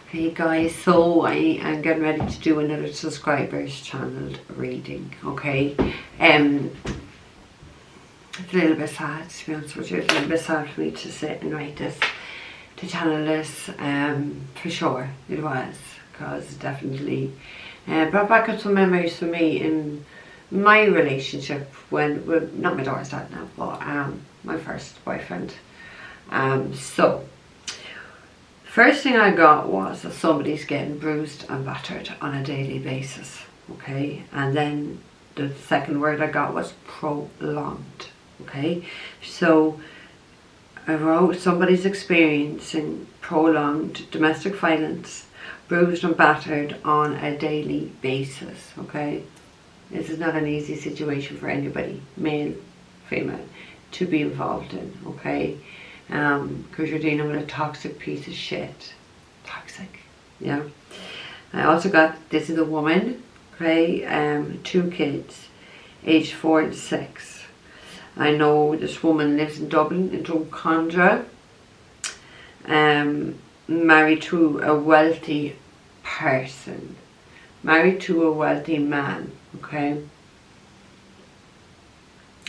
Hey guys, so I am getting ready to do another subscribers channel reading, okay? It's a little bit sad, to be honest with you. It's a little bit sad for me to sit and write this, to channel this, for sure it was, because it definitely brought back up some memories for me in my relationship when, well, not my daughter's dad now, but my first boyfriend. So first thing I got was that somebody's getting bruised and battered on a daily basis, okay? And then the second word I got was prolonged, okay? So I wrote somebody's experiencing prolonged domestic violence, bruised and battered on a daily basis, okay? This is not an easy situation for anybody, male, female, to be involved in, okay? Because you're dealing with a toxic piece of shit. Toxic, yeah. I also got, this is a woman, okay, 2 kids, aged 4 and 6. I know this woman lives in Dublin, in Drumcondra, married to a wealthy person, married to a wealthy man, okay.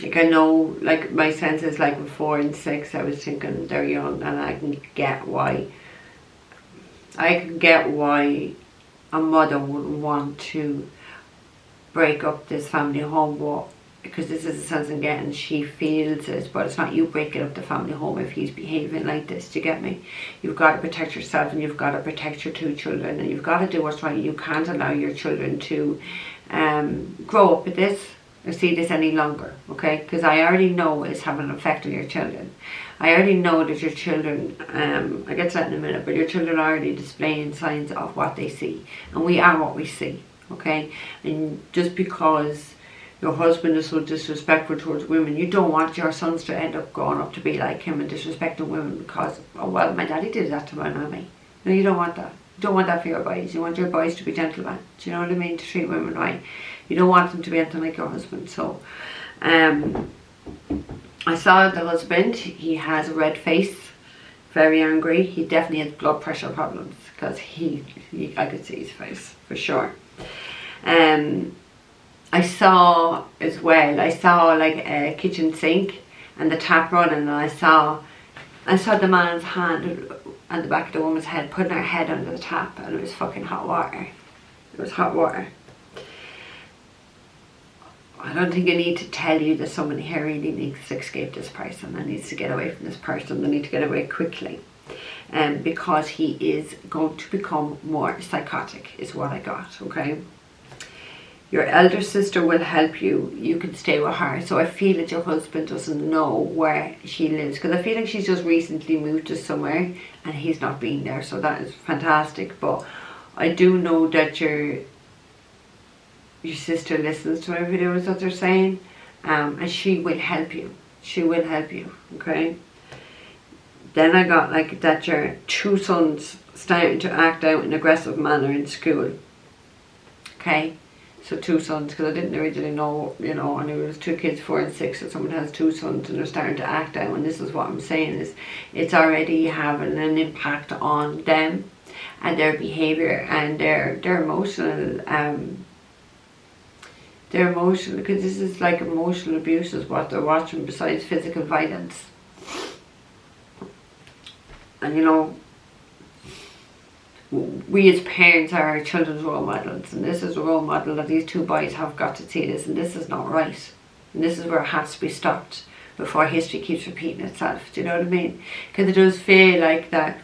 Like, I know, like, my sense is like with 4 and 6, I was thinking they're young, and I can get why a mother would want to break up this family home, but because this is the sense I'm getting, she feels it, but it's not you breaking up the family home if he's behaving like this. Do you get me? You've got to protect yourself, and you've got to protect your 2 children, and you've got to do what's right. You can't allow your children to grow up with this or see this any longer, okay? Because I already know it's having an effect on your children. I already know that your children, I get to that in a minute, but your children are already displaying signs of what they see, and we are what we see, okay? And just because your husband is so disrespectful towards women, you don't want your sons to end up growing up to be like him and disrespecting women because, oh well, my daddy did that to my mommy. No, you don't want that. You don't want that for your boys. You want your boys to be gentlemen. Do you know what I mean? To treat women right. You don't want them to be anything like your husband. So, I saw the husband. He has a red face, very angry. He definitely has blood pressure problems because I could see his face for sure. I saw as well, like a kitchen sink and the tap running, and I saw the man's hand on the back of the woman's head, putting her head under the tap, and it was fucking hot water. It was hot water. I don't think I need to tell you that somebody here really needs to escape this person and needs to get away from this person. They need to get away quickly. Because he is going to become more psychotic, is what I got, okay? Your elder sister will help you. You can stay with her. So I feel that your husband doesn't know where she lives, because I feel like she's just recently moved to somewhere and he's not been there. So that is fantastic. But I do know that your sister listens to my videos that they're saying, and she will help you. She will help you, okay? Then I got like that your 2 sons starting to act out in an aggressive manner in school, okay? So 2 sons, because I didn't originally know, you know, I knew it was 2 kids, 4 and 6, so someone has 2 sons and they're starting to act out, and this is what I'm saying is it's already having an impact on them and their behaviour and their emotional, because this is like emotional abuse is what they're watching besides physical violence. And you know, we as parents are our children's role models, and this is a role model that these 2 boys have got to see this, and this is not right, and this is where it has to be stopped before history keeps repeating itself. Do you know what I mean? Because it does feel like that.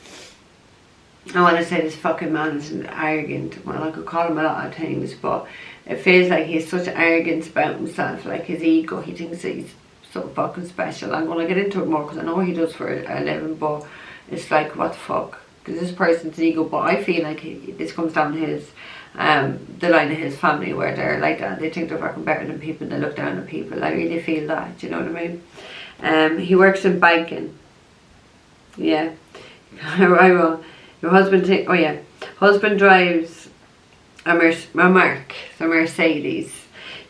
I want to say this fucking man is arrogant. Well, I could call him a lot of things, but it feels like he's such arrogance about himself, like his ego. He thinks he's so fucking special. I'm going to get into it more because I know what he does for a living, but it's like, what the fuck? Because this person's ego, but I feel like this comes down to his, the line of his family where they're like that. They think they're fucking better than people, they look down on people. I really feel that, do you know what I mean? He works in banking. Yeah. I will. Your husband, oh yeah. Husband drives a Mercedes.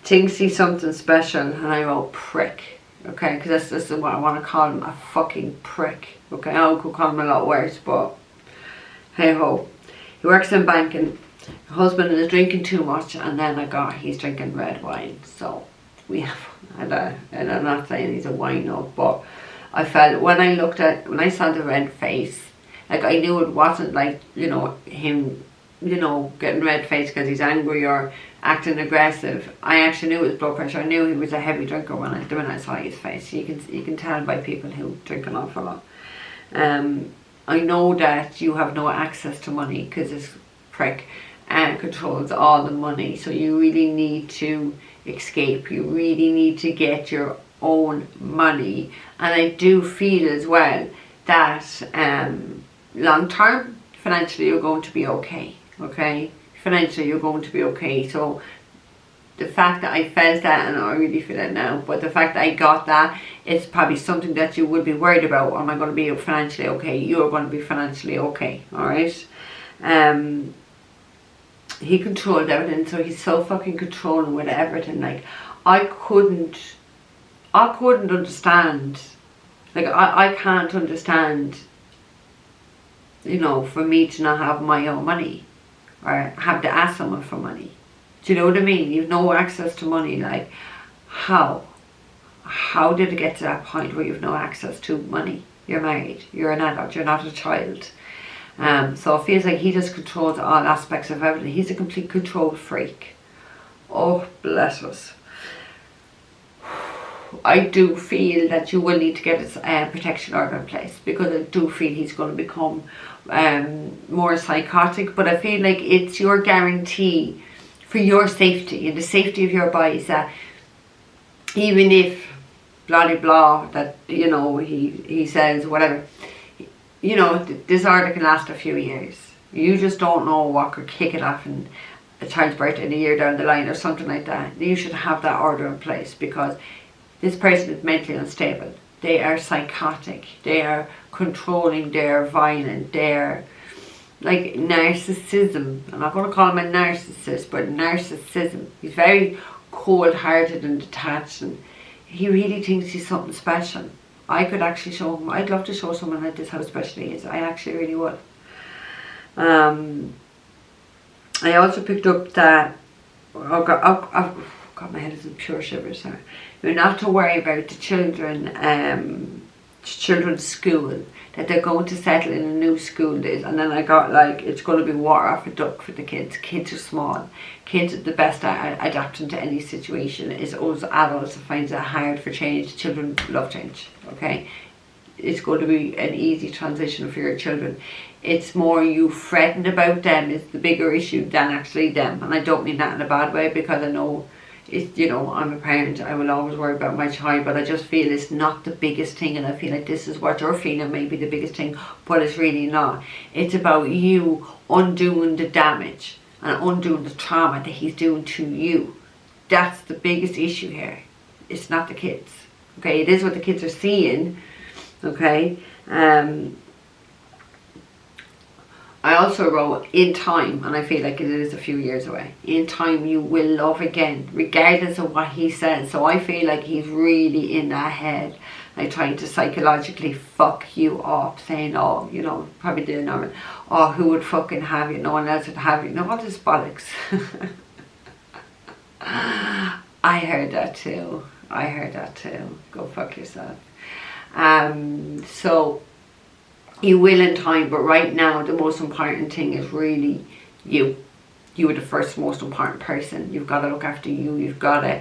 Thinks he's something special, and I wrote prick. Okay, because this is what I want to call him, a fucking prick. Okay, I could call him a lot worse, but hey ho. he works in banking. Her husband is drinking too much, and then he's drinking red wine. So we have, and I'm not saying he's a wino, but I felt when I saw the red face, like I knew it wasn't like, you know, him, you know, getting red face because he's angry or acting aggressive. I actually knew his blood pressure. I knew he was a heavy drinker when I saw his face. You can tell by people who drink an awful lot. I know that you have no access to money because this prick controls all the money. So you really need to escape. You really need to get your own money. And I do feel as well that long term, financially you're going to be okay. Okay? Financially you're going to be okay. So the fact that I felt that, and I really feel it now, but the fact that I got that, it's probably something that you would be worried about. Am I going to be financially okay? You're going to be financially okay. Alright? He controlled everything, so he's so fucking controlling with everything. Like, I couldn't understand. Like, I can't understand, you know, for me to not have my own money or have to ask someone for money. Do you know what I mean? You've no access to money. Like, how did it get to that point where you've no access to money? You're married, you're an adult, you're not a child. So it feels like he just controls all aspects of everything. He's a complete control freak. Oh, bless us. I do feel that you will need to get his protection order in place, because I do feel he's going to become more psychotic. But I feel like it's your guarantee for your safety and the safety of your bodies that even if blah blah blah, that, you know, he says whatever, you know, this order can last a few years. You just don't know what could kick it off in a child's birth in a year down the line or something like that. You should have that order in place, because this person is mentally unstable. They are psychotic. They are controlling. They are violent. They are like narcissism. I'm not going to call him a narcissist, but narcissism. He's very cold-hearted and detached, and he really thinks he's something special. I could actually show him. I'd love to show someone like this how special he is. I actually really would. I also picked up that, God, my head is in pure shivers here. You're not to worry about the children's school, that they're going to settle in a new school. And then I got like, it's going to be water off a duck for the kids. Kids are small. Kids are the best at adapting to any situation. It's us adults that finds it hard for change. Children love change. Okay, it's going to be an easy transition for your children. It's more you fretting about them is the bigger issue than actually them. And I don't mean that in a bad way, because I know it's, you know, I'm a parent, I will always worry about my child, but I just feel it's not the biggest thing, and I feel like this is what you're feeling may be the biggest thing, but it's really not. It's about you undoing the damage and undoing the trauma that he's doing to you. That's the biggest issue here. It's not the kids. Okay, it is what the kids are seeing. Okay, I also wrote, in time, and I feel like it is a few years away, in time you will love again, regardless of what he says. So I feel like he's really in that head, like trying to psychologically fuck you up, saying, oh, you know, probably doing normal, oh, who would fucking have you, no one else would have you. No, all this bollocks. I heard that too. Go fuck yourself. So you will in time, but right now the most important thing is really you. You are the first most important person. You've got to look after you. You've got to,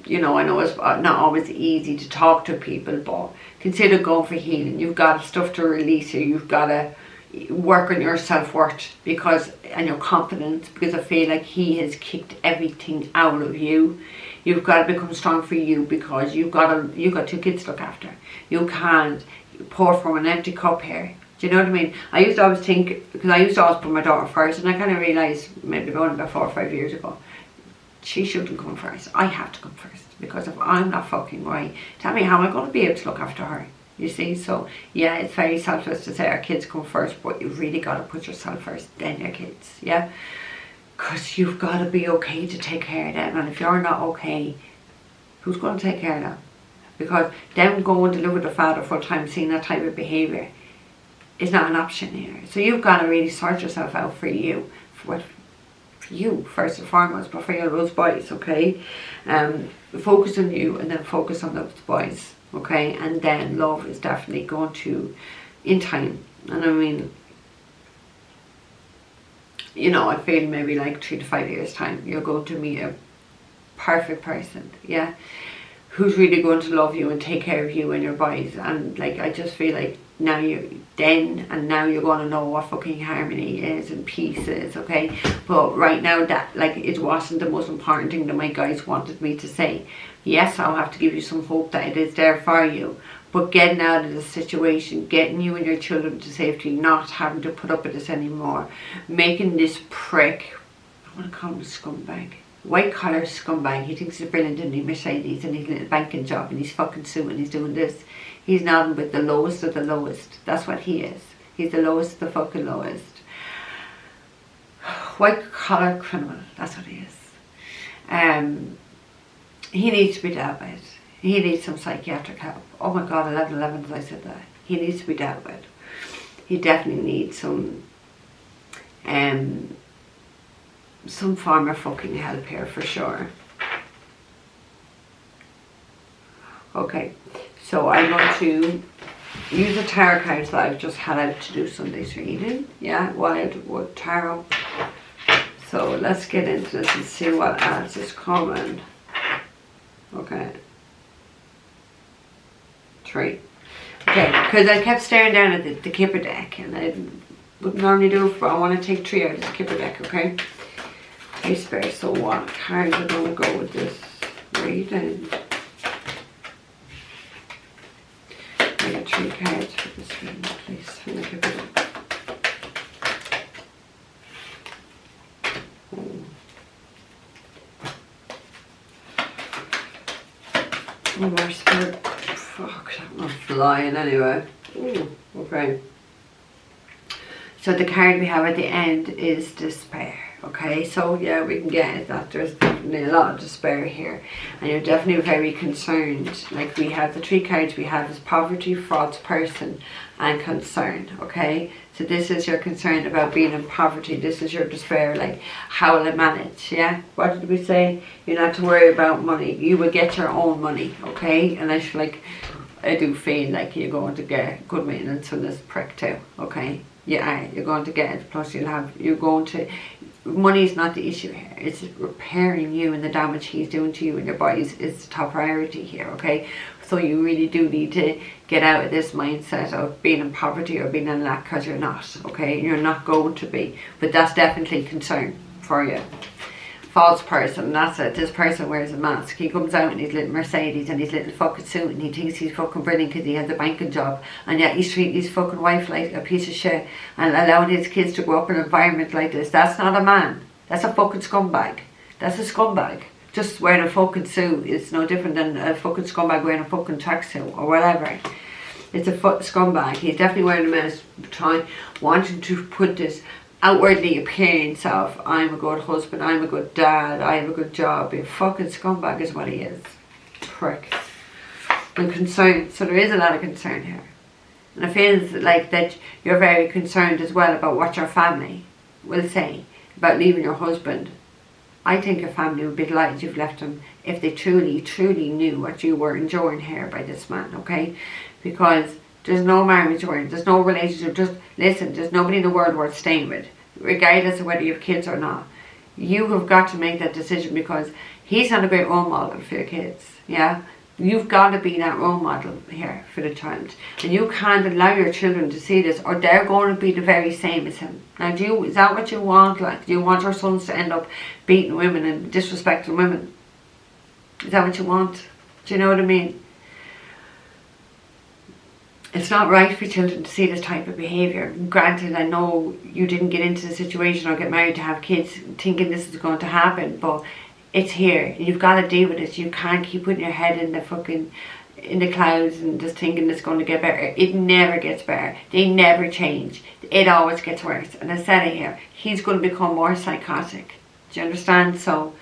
you know, I know it's not always easy to talk to people, but consider going for healing. You've got stuff to release here. You've got to work on your self-worth and your confidence, because I feel like he has kicked everything out of you. You've got to become strong for you, because you've got 2 kids to look after. You can't pour from an empty cup here. Do you know what I mean? I used to always think, because I used to always put my daughter first, and I kind of realised maybe about 4 or 5 years ago, she shouldn't come first. I have to come first, because if I'm not fucking right, tell me how am I going to be able to look after her? You see? So yeah, it's very selfless to say our kids come first, but you've really got to put yourself first, then your kids. Yeah, because you've got to be okay to take care of them, and if you're not okay, who's going to take care of them? Because them going to live with the father full time, seeing that type of behaviour, is not an option here. So you've got to really sort yourself out for you, for you first and foremost, but for your those boys, okay? Focus on you and then focus on those boys, okay? And then love is definitely going to, in time, and I mean, you know, I feel maybe like 3 to 5 years time, you're going to meet a perfect person, yeah, who's really going to love you and take care of you and your boys. And like, I just feel like now you're going to know what fucking harmony is and peace is, okay? But right now, that, like, it wasn't the most important thing that my guys wanted me to say. Yes, I'll have to give you some hope that it is there for you, but getting out of the situation, getting you and your children to safety, not having to put up with this anymore, making this prick, I want to call him a scumbag, white collar scumbag. He thinks he's brilliant in the Mercedes and his little banking job, and he's fucking suing, he's doing this. He's nothing but the lowest of the lowest. That's what he is. He's the lowest of the fucking lowest. White collar criminal, that's what he is. He needs to be dealt with. He needs some psychiatric help. Oh my God, 11/11 as I said that. He needs to be dealt with. He definitely needs some form of fucking help here for sure. Okay, so I'm going to use the tarot cards that I've just had out to do Sunday's reading. Yeah, Wildwood Tarot. So let's get into this and see what else is coming. Okay. 3. Okay, because I kept staring down at the Kipper deck, and I wouldn't normally do it, but I want to take 3 out of the Kipper deck, okay? Hey, Spirit, so what cards are going to go with this reading? I got 3 cards for this reading, please, from the Kipper deck. Oh, more Spirit. Fuck, I'm flying anyway. Ooh, okay. So the card we have at the end is despair. Okay, so yeah, we can get that there's definitely a lot of despair here, and you're definitely very concerned. Like, we have the 3 cards we have is poverty, false person, and concern. Okay, so this is your concern about being in poverty. This is your despair, like, how will I manage? Yeah, what did we say? You're not to worry about money. You will get your own money. Okay, and I feel like, I do feel like you're going to get good maintenance from this prick too. Okay, yeah, you're going to get it. Plus, money is not the issue here. It's repairing you, and the damage he's doing to you and your bodies is the top priority here, okay? So you really do need to get out of this mindset of being in poverty or being in lack, because you're not, okay? You're not going to be, but that's definitely concern for you. False person, that's it. This person wears a mask. He comes out in his little Mercedes and his little fucking suit, and he thinks he's fucking brilliant because he has a banking job, and yet he's treating his fucking wife like a piece of shit and allowing his kids to grow up in an environment like this. That's not a man. That's a fucking scumbag. That's a scumbag. Just wearing a fucking suit is no different than a fucking scumbag wearing a fucking tracksuit or whatever. It's a scumbag. He's definitely wearing a mask, wanting to put this outwardly appearance of, I'm a good husband, I'm a good dad, I have a good job. A fucking scumbag is what he is. Prick. And concern. So there is a lot of concern here. And it feels like that you're very concerned as well about what your family will say about leaving your husband. I think your family would be delighted you've left him if they truly, truly knew what you were enduring here by this man, okay? Because there's no marriage worth, there's no relationship. Just listen, there's nobody in the world worth staying with, regardless of whether you have kids or not. You have got to make that decision, because he's not a great role model for your kids, yeah? You've got to be that role model here for the child. And you can't allow your children to see this, or they're going to be the very same as him. Now, is that what you want? Like, do you want your sons to end up beating women and disrespecting women? Is that what you want? Do you know what I mean? It's not right for children to see this type of behaviour. Granted, I know you didn't get into the situation or get married to have kids thinking this is going to happen, but it's here. You've got to deal with it. You can't keep putting your head in the clouds and just thinking it's going to get better. It never gets better. They never change. It always gets worse. And I said it here, he's going to become more psychotic. Do you understand? So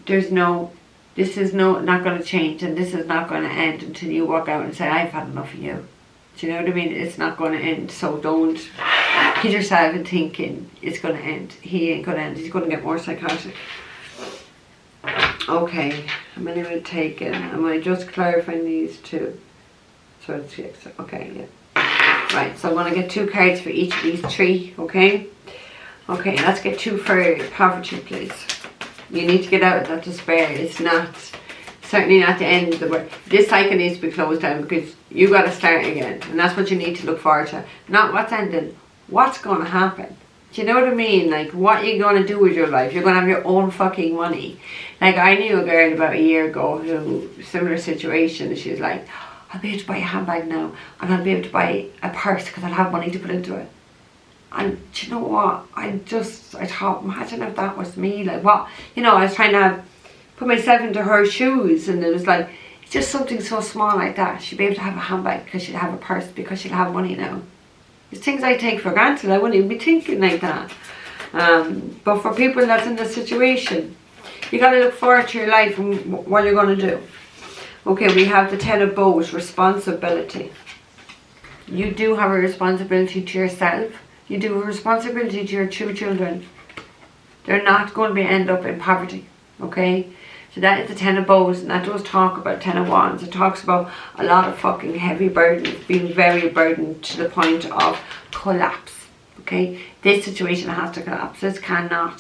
this is not going to change, and this is not going to end until you walk out and say, I've had enough of you. Do you know what I mean? It's not going to end. So don't kid yourself in thinking it's going to end. He ain't going to end. He's going to get more psychotic. Okay, I'm going to take it. Am I just clarifying these two? So it's yes. Okay, yeah. Right, so I'm going to get 2 cards for each of these 3, okay? Okay, let's get 2 for poverty, please. You need to get out of that despair. It's not, certainly not the end of the world. This cycle needs to be closed down because you got to start again. And that's what you need to look forward to. Not what's ending, what's going to happen. Do you know what I mean? Like, what are you going to do with your life? You're going to have your own fucking money. Like, I knew a girl about a year ago who, similar situation, she's like, I'll be able to buy a handbag now, and I'll be able to buy a purse because I'll have money to put into it. And do you know what? I thought, imagine if that was me. Like, what? You know, I was trying to put myself into her shoes, and it was like, it's just something so small like that. She'd be able to have a handbag because she'd have a purse because she'd have money now. It's things I take for granted. I wouldn't even be thinking like that. But for people that's in this situation, you got to look forward to your life and what you're going to do. Okay, we have the 10 of Bows, responsibility. You do have a responsibility to yourself. You do have a responsibility to your 2 children. They're not going to end up in poverty. Okay? So that is the 10 of Bows, and that does talk about 10 of Wands. It talks about a lot of fucking heavy burdens, being very burdened to the point of collapse. Okay? This situation has to collapse. This cannot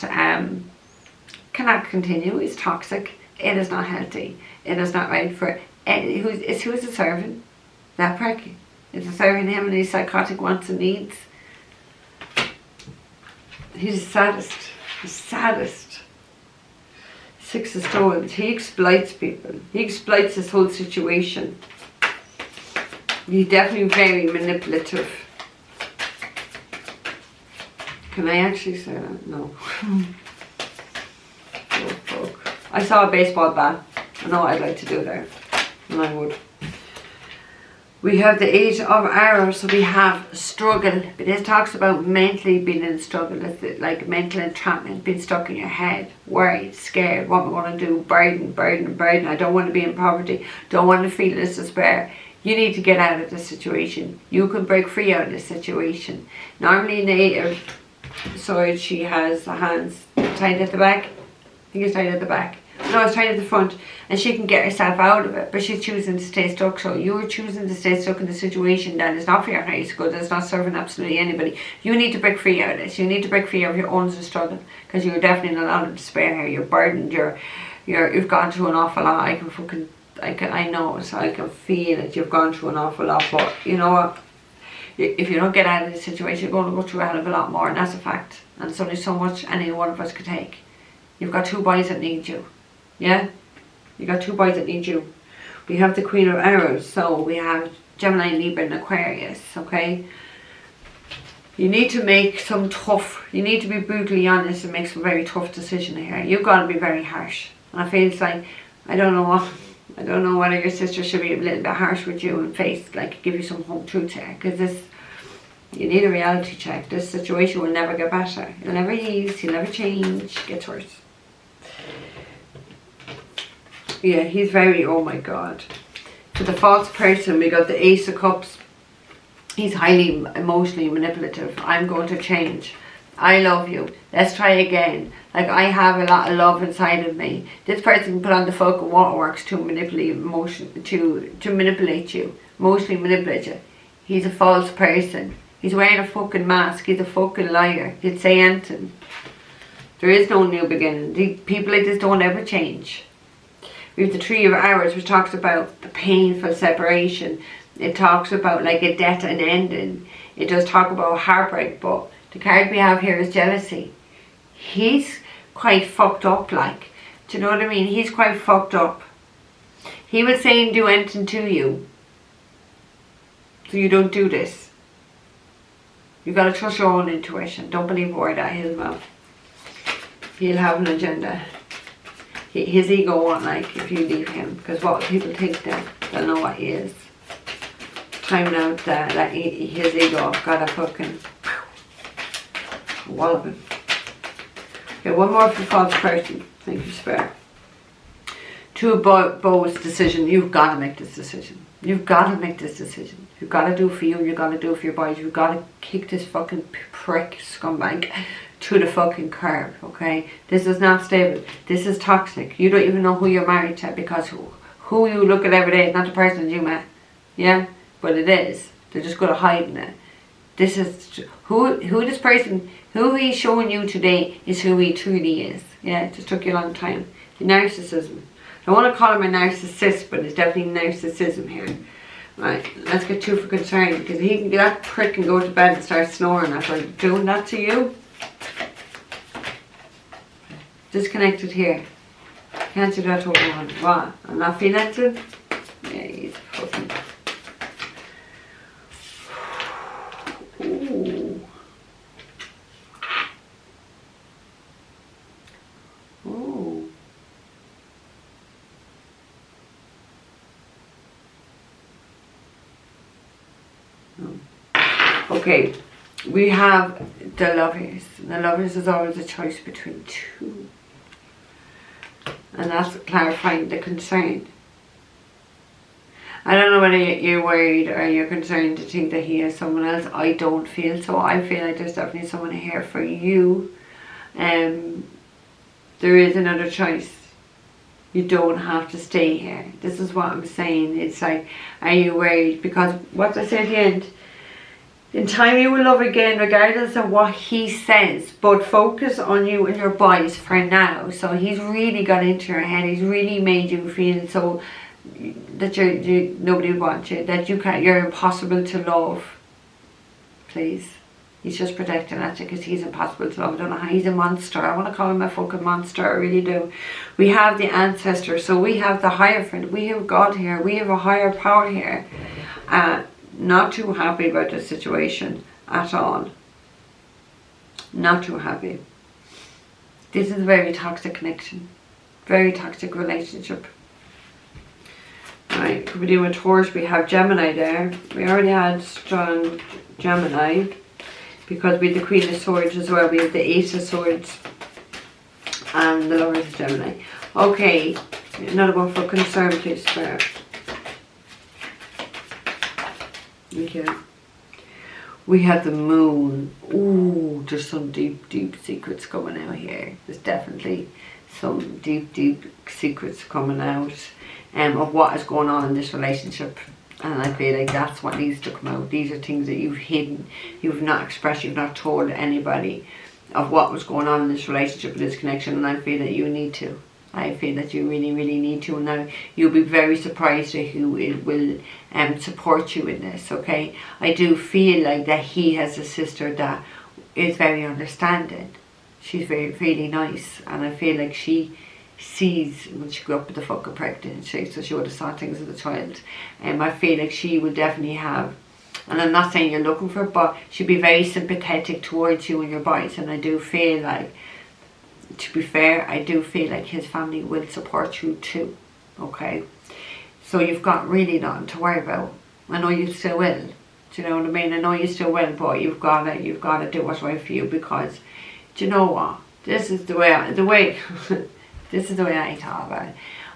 continue. It's toxic. It is not healthy. It is not right for any, who is it serving? That prick. Is it serving him and his psychotic wants and needs? He's the saddest. The saddest. 6 of Stones. He exploits people. He exploits this whole situation. He's definitely very manipulative. Can I actually say that? No. Oh, fuck. I saw a baseball bat. I know what I'd like to do there. And I would. We have the 8 of Arrows. So we have struggle. But this talks about mentally being in struggle. It's like mental entrapment. Being stuck in your head. Worried. Scared. What am I going to do? Burden. I don't want to be in poverty. Don't want to feel this despair. You need to get out of this situation. You can break free out of this situation. Normally in the 8 of Swords, she has the hands tied at the back. I think it's tied at the back. No, it's tied at the front, and she can get herself out of it, but she's choosing to stay stuck. So you're choosing to stay stuck in the situation that is not for your highest good, that's not serving absolutely anybody. You need to break free out of this. You need to break free out of your own struggle, because you're definitely in a lot of despair here. You're burdened. You've gone through an awful lot. I know, so I can feel that you've gone through an awful lot. But you know what? If you don't get out of this situation, you're going to go through a hell of a lot more, and that's a fact. And there's only so much any one of us could take. You've got 2 boys that need you. Yeah? You got 2 boys that need you. We have the Queen of Arrows. So we have Gemini, Libra and Aquarius. Okay? You need to make some tough, you need to be brutally honest and make some very tough decisions here. You've got to be very harsh. And I feel it's like, I don't know whether your sister should be a little bit harsh with you and face, like, give you some home truth here. Because you need a reality check. This situation will never get better. It'll never ease, you'll never change, it gets worse. Yeah, he's very, oh my god. For the false person, we got the Ace of Cups. He's highly emotionally manipulative. I'm going to change. I love you. Let's try again. Like, I have a lot of love inside of me. This person can put on the fucking waterworks to manipulate emotion, to manipulate you. Emotionally manipulate you. He's a false person. He's wearing a fucking mask. He's a fucking liar. He'd say anything. There is no new beginning. People like this don't ever change. We have the 3 of Arrows, which talks about the painful separation. It talks about like a death and ending. It does talk about heartbreak, but the card we have here is jealousy. He's quite fucked up, like. Do you know what I mean? He's quite fucked up. He would say and do anything to you, so you don't do this. You gotta trust your own intuition. Don't believe a word out of his mouth. He'll have an agenda. His ego won't like if you leave him, because what people think then, they'll know what he is. Time now to let his ego got a fucking wallop him. Okay, one more for false person. Thank you, Spirit. 2 of Bows decision. You've got to make this decision. You've got to make this decision. You've got to do it for you, and you've got to do it for your boys. You've got to kick this fucking prick scumbag to the fucking curb, okay? This is not stable. This is toxic. You don't even know who you're married to, because who you look at every day is not the person you met. Yeah? But it is. They're just good at hiding it. This is who this person, who he's showing you today is who he truly is. Yeah, it just took you a long time. The narcissism. I don't want to call him a narcissist, but it's definitely narcissism here. Right, let's get 2 for concern, because he can be that prick and go to bed and start snoring after doing that to you. Disconnected here. Can't do that to a woman. What? I'm not feeling it? Yeah, he's fucking... Ooh. Ooh. Okay, we have the lovers. The lovers is always a choice between 2. And that's clarifying the concern. I don't know whether you're worried or you're concerned to think that he has someone else. I don't feel so. I feel like there's definitely someone here for you. There is another choice. You don't have to stay here. This is what I'm saying. It's like, are you worried? Because what I said at the end, in time you will love again, regardless of what he says, but focus on you and your boys for now. So he's really got into your head. He's really made you feel so that nobody would want you, that you're impossible to love. Please. He's just protecting at you because he's impossible to love. I don't know how. He's a monster. I want to call him a fucking monster. I really do. We have the ancestor. So we have the Hierophant. We have God here. We have a higher power here. Not too happy about this situation at all. Not too happy. This is a very toxic connection. Very toxic relationship. Right, could be doing Taurus. We have Gemini there. We already had strong Gemini, because we have the Queen of Swords as well. We have the Ace of Swords and the Lovers of Gemini. Okay, another one for concern, please, Spirit. Okay. We have the Moon. Ooh, there's some deep, deep secrets coming out here. There's definitely some deep, deep secrets coming out of what is going on in this relationship. And I feel like that's what needs to come out. These are things that you've hidden, you've not expressed, you've not told anybody of what was going on in this relationship, in this connection. And I feel that you need to. I feel that you really, really need to. Now, you'll be very surprised at who will support you in this, okay? I do feel like that he has a sister that is very understanding. She's very, really nice. And I feel like she sees, when she grew up with the fucking pregnancy, so she would have saw things as a child. I feel like she will definitely have, and I'm not saying you're looking for it, but she'll be very sympathetic towards you and your boys. And I do feel like, to be fair, I do feel like his family will support you too, okay? So you've got really nothing to worry about. I know you still will. Do you know what I mean? I know you still will, but you've got to do what's right for you, because do you know what? This is the way this is the way I thought about it.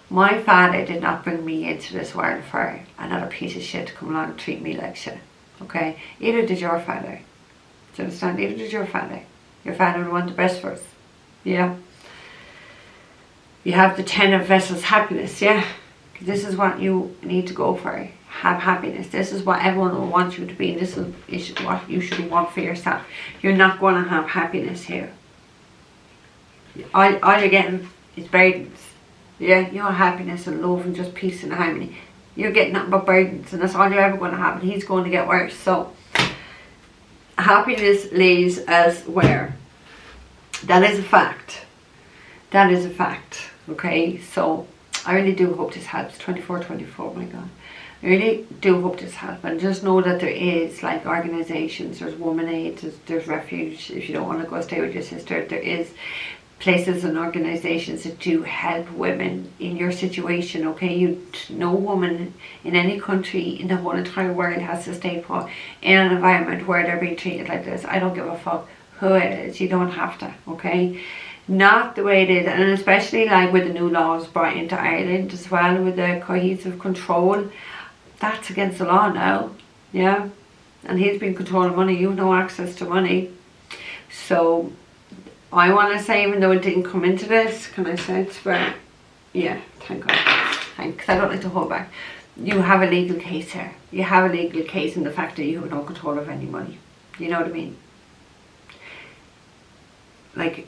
My father did not bring me into this world for another piece of shit to come along and treat me like shit. Okay? Either did your father. Do you understand? Either did your father. Your father would want the best for us. Yeah. You have the 10 of Vessels, happiness, yeah? This is what you need to go for. Have happiness. This is what everyone will want you to be. This is what you should want for yourself. You're not going to have happiness here. All you're getting is burdens. Yeah, you want happiness and love and just peace and harmony. You're getting nothing but burdens, and that's all you're ever going to have, and he's going to get worse. So, happiness lays elsewhere. That is a fact. That is a fact. Okay, so I really do hope this helps. 24, my God. I really do hope this helps. And just know that there is, like, organisations, there's Woman Aid, there's Refuge. If you don't want to go stay with your sister, there is places and organisations that do help women in your situation, okay? No woman in any country in the whole entire world has to stay put in an environment where they're being treated like this. I don't give a fuck who it is. You don't have to, okay? Not the way it is. And especially like with the new laws brought into Ireland as well, with the cohesive control, That's against the law now. Yeah. And he's been controlling money. You have no access to money. So I want to say, even though it didn't come into this, can I say it's where, yeah, thank God. Because I don't like to hold back. You have a legal case here. You have a legal case in the fact that you have no control of any money. You know what I mean? Like,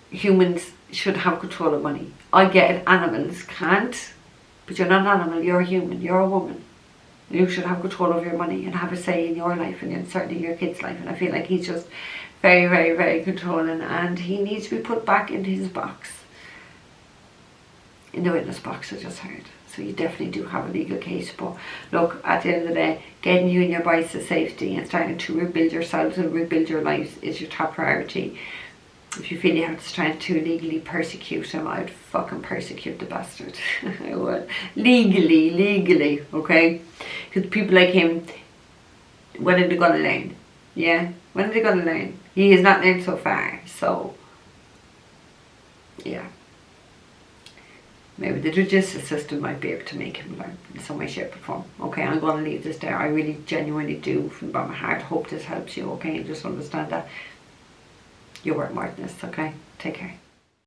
humans should have control of money. I get it, animals can't. But you're not an animal, you're a human, you're a woman. You should have control of your money and have a say in your life and certainly your kid's life. And I feel like he's just very, very, very controlling, and he needs to be put back into his box. In the witness box, I just heard. So you definitely do have a legal case. But look, at the end of the day, getting you and your boys to safety and starting to rebuild yourselves and rebuild your lives is your top priority. If you feel you have the strength to legally persecute him, I'd fucking persecute the bastard. I would. Legally, okay? Because people like him, when are they going to learn? Yeah? When are they going to learn? He has not learned so far, so... yeah. Maybe the judicial system might be able to make him learn in some way, shape or form. Okay, I'm going to leave this there. I really genuinely do, from the bottom of my heart, hope this helps you, okay? And just understand that you're worth more than this, okay? Take care.